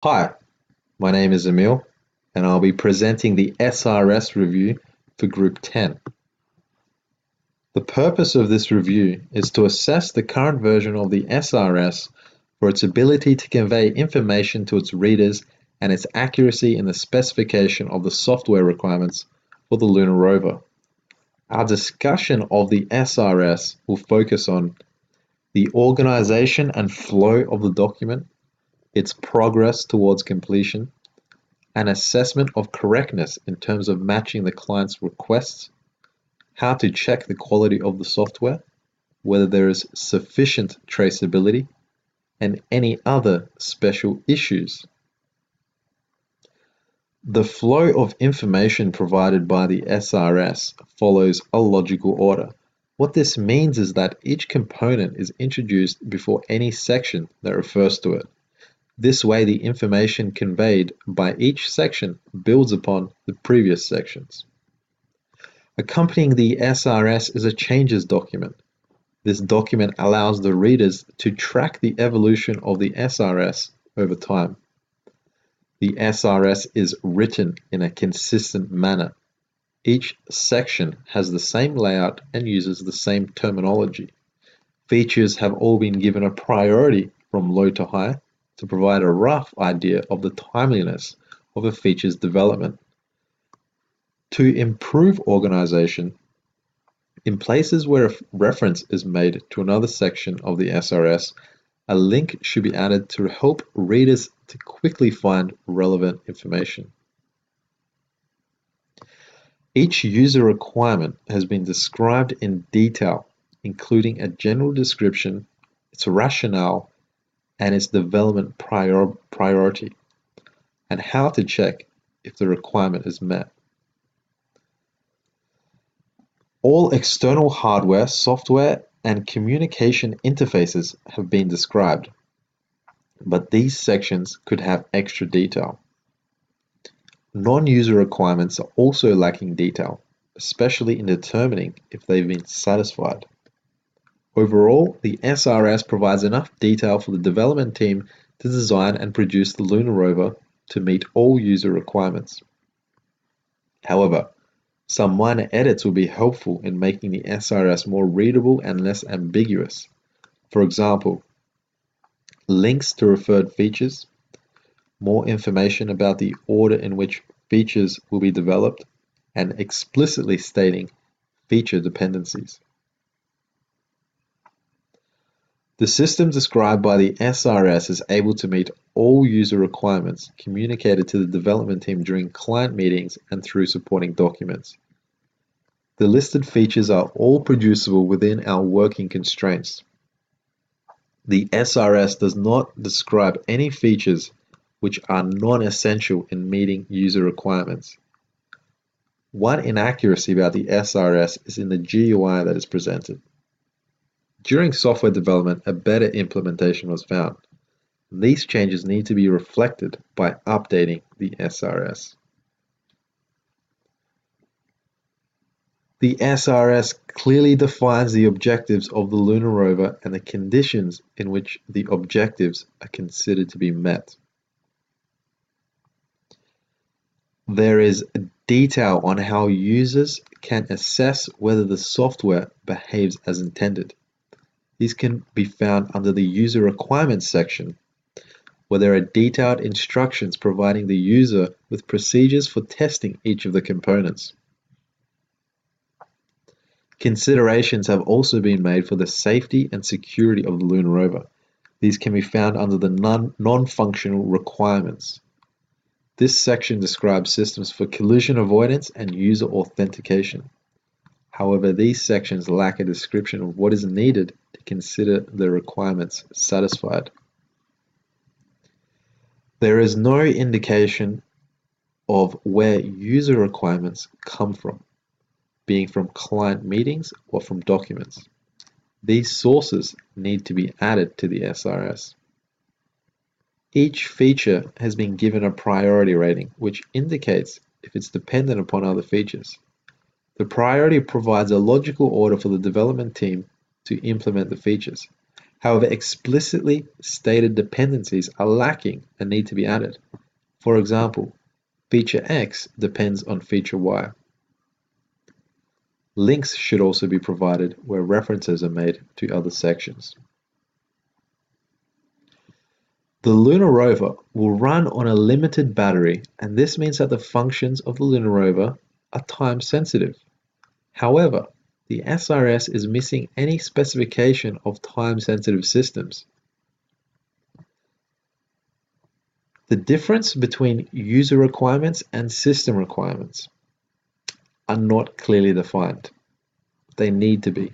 Hi, my name is Emil, and I'll be presenting the SRS review for Group 10. The purpose of this review is to assess the current version of the SRS for its ability to convey information to its readers and its accuracy in the specification of the software requirements for the lunar rover. Our discussion of the SRS will focus on the organization and flow of the document, its progress towards completion, an assessment of correctness in terms of matching the client's requests, how to check the quality of the software, whether there is sufficient traceability, and any other special issues. The flow of information provided by the SRS follows a logical order. What this means is that each component is introduced before any section that refers to it. This way, the information conveyed by each section builds upon the previous sections. Accompanying the SRS is a changes document. This document allows the readers to track the evolution of the SRS over time. The SRS is written in a consistent manner. Each section has the same layout and uses the same terminology. Features have all been given a priority from low to high to provide a rough idea of the timeliness of a feature's development. To improve organization, in places where a reference is made to another section of the SRS, a link should be added to help readers to quickly find relevant information. Each user requirement has been described in detail, including a general description, its rationale, and its development priority, and how to check if the requirement is met. All external hardware, software, and communication interfaces have been described, but these sections could have extra detail. Non-user requirements are also lacking detail, especially in determining if they've been satisfied. Overall, the SRS provides enough detail for the development team to design and produce the lunar rover to meet all user requirements. However, some minor edits will be helpful in making the SRS more readable and less ambiguous. For example, links to referred features, more information about the order in which features will be developed, and explicitly stating feature dependencies. The system described by the SRS is able to meet all user requirements communicated to the development team during client meetings and through supporting documents. The listed features are all producible within our working constraints. The SRS does not describe any features which are non-essential in meeting user requirements. One inaccuracy about the SRS is in the GUI that is presented. During software development, a better implementation was found. These changes need to be reflected by updating the SRS. The SRS clearly defines the objectives of the lunar rover and the conditions in which the objectives are considered to be met. There is detail on how users can assess whether the software behaves as intended. These can be found under the User Requirements section, where there are detailed instructions providing the user with procedures for testing each of the components. Considerations have also been made for the safety and security of the lunar rover. These can be found under the non-functional requirements. This section describes systems for collision avoidance and user authentication. However, these sections lack a description of what is needed to consider the requirements satisfied. There is no indication of where user requirements come from, being from client meetings or from documents. These sources need to be added to the SRS. Each feature has been given a priority rating, which indicates if it's dependent upon other features. The priority provides a logical order for the development team to implement the features. However, explicitly stated dependencies are lacking and need to be added. For example, feature X depends on feature Y. Links should also be provided where references are made to other sections. The lunar rover will run on a limited battery, and this means that the functions of the lunar rover are time sensitive. However, the SRS is missing any specification of time sensitive systems. The difference between user requirements and system requirements are not clearly defined. They need to be.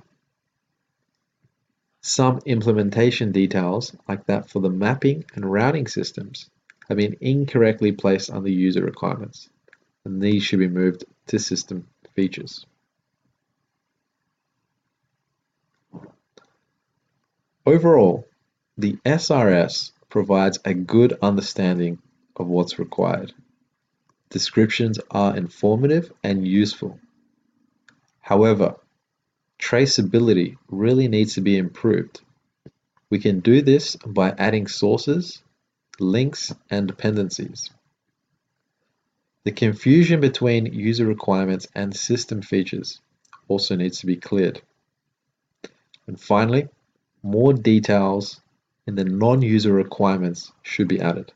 Some implementation details, like that for the mapping and routing systems, have been incorrectly placed under user requirements, and these should be moved to system features. Overall, the SRS provides a good understanding of what's required. Descriptions are informative and useful. However, traceability really needs to be improved. We can do this by adding sources, links, and dependencies. The confusion between user requirements and system features also needs to be cleared. And finally, more details in the non-user requirements should be added.